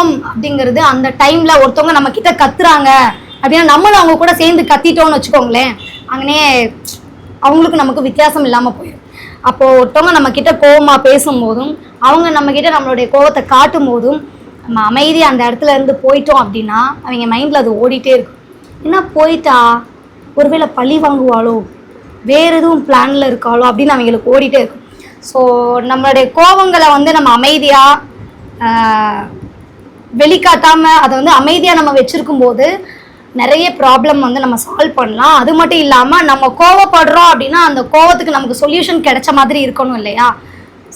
கோவம் அப்படிங்கிறது அந்த டைம்ல ஒருத்தவங்க நம்ம கிட்ட கத்துறாங்க அப்படின்னா நம்மளும் அவங்க கூட சேர்ந்து கத்திட்டோம்னு வச்சுக்கோங்களேன், அங்கனே அவங்களுக்கு நமக்கு வித்தியாசம் இல்லாமல் போயிடும். அப்போது ஒருத்தவங்க நம்ம கிட்ட கோவமாக பேசும்போதும் அவங்க நம்ம கிட்ட நம்மளுடைய கோவத்தை காட்டும் போதும் நம்ம அமைதியாக அந்த இடத்துல இருந்து போயிட்டோம் அப்படின்னா அவங்க மைண்டில் அது ஓடிட்டே இருக்கும். என்ன போயிட்டா, ஒருவேளை பழி வாங்குவாளோ, வேறு எதுவும் பிளானில் இருக்காளோ அப்படின்னு அவங்களுக்கு ஓடிட்டே இருக்கும். ஸோ நம்மளுடைய கோவங்களை வந்து நம்ம அமைதியாக வெளிக்காட்டாமல் அதை வந்து அமைதியாக நம்ம வச்சுருக்கும் போது நிறைய ப்ராப்ளம் வந்து நம்ம சால்வ் பண்ணலாம். அது மட்டும் இல்லாமல் நம்ம கோவப்படுறோம் அப்படின்னா அந்த கோவத்துக்கு நமக்கு சொல்யூஷன் கிடைச்ச மாதிரி இருக்கணும் இல்லையா?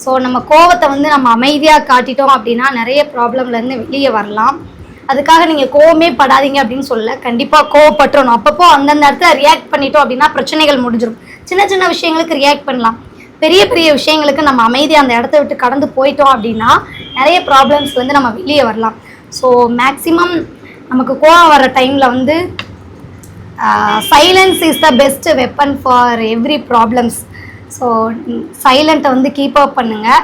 ஸோ நம்ம கோவத்தை வந்து நம்ம அமைதியாக காட்டிட்டோம் அப்படின்னா நிறைய ப்ராப்ளம்லேருந்து வெளியே வரலாம். அதுக்காக நீங்கள் கோவமே படாதீங்க அப்படின்னு சொல்ல, கண்டிப்பாக கோவப்பட்டுறணும். அப்பப்போ அந்தந்த இடத்துல ரியாக்ட் பண்ணிட்டோம் அப்படின்னா பிரச்சனைகள் முடிஞ்சிடும். சின்ன சின்ன விஷயங்களுக்கு ரியாக்ட் பண்ணலாம், பெரிய பெரிய விஷயங்களுக்கு நம்ம அமைதியாக அந்த இடத்த விட்டு கடந்து போயிட்டோம் அப்படின்னா நிறைய ப்ராப்ளம்ஸ் வந்து நம்ம வெளியே வரலாம். ஸோ மேக்ஸிமம் நமக்கு கோவம் வர டைமில் வந்து silence is the best weapon for every problems. So சைலண்ட்டை வந்து கீப் அப் பண்ணுங்கள்.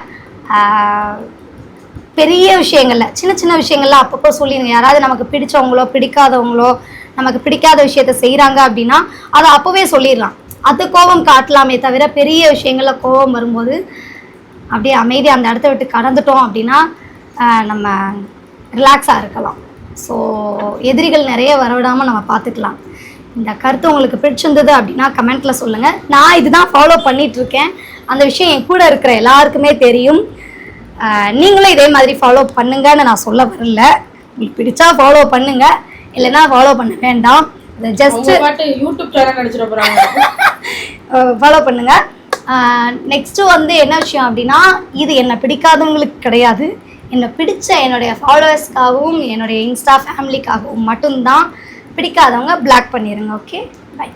பெரிய விஷயங்களில் சின்ன சின்ன விஷயங்கள்லாம் அப்பப்போ சொல்லிடுங்க. யாராவது நமக்கு பிடிச்சவங்களோ பிடிக்காதவங்களோ நமக்கு பிடிக்காத விஷயத்த செய்கிறாங்க அப்படின்னா அதை அப்போவே சொல்லிடலாம். அது கோபம் காட்டலாமே தவிர பெரிய விஷயங்களில் கோபம் வரும்போது அப்படியே அமைதியாக அந்த இடத்த விட்டு கடந்துட்டோம் அப்படின்னா நம்ம ரிலாக்ஸாக இருக்கலாம். ஸோ எதிரிகள் நிறைய வரவிடாமல் நம்ம பார்த்துக்கலாம். இந்த கருத்து உங்களுக்கு பிடிச்சிருந்தது அப்படின்னா கமெண்ட்டில் சொல்லுங்கள். நான் இதுதான் ஃபாலோ பண்ணிகிட்ருக்கேன். அந்த விஷயம் என் கூட இருக்கிற எல்லாருக்குமே தெரியும். நீங்களும் இதே மாதிரி ஃபாலோ பண்ணுங்கன்னு நான் சொல்ல வரல. உங்களுக்கு பிடிச்சா ஃபாலோ பண்ணுங்கள், இல்லைன்னா ஃபாலோ பண்ண வேண்டாம். இதை ஜஸ்ட் யூடியூப் சேனல் அடிச்சிட போகிறாங்க, ஃபாலோ பண்ணுங்கள். நெக்ஸ்ட்டு வந்து என்ன விஷயம் அப்படின்னா, இது என்னை பிடிக்காதவங்களுக்கு கிடையாது, என்னை பிடிச்ச என்னுடைய ஃபாலோவர்ஸ்க்காகவும் என்னுடைய இன்ஸ்டா ஃபேமிலிக்காகவும் மட்டும்தான். பிடிக்காதவங்க பிளாக் பண்ணிடுங்க. Okay, by.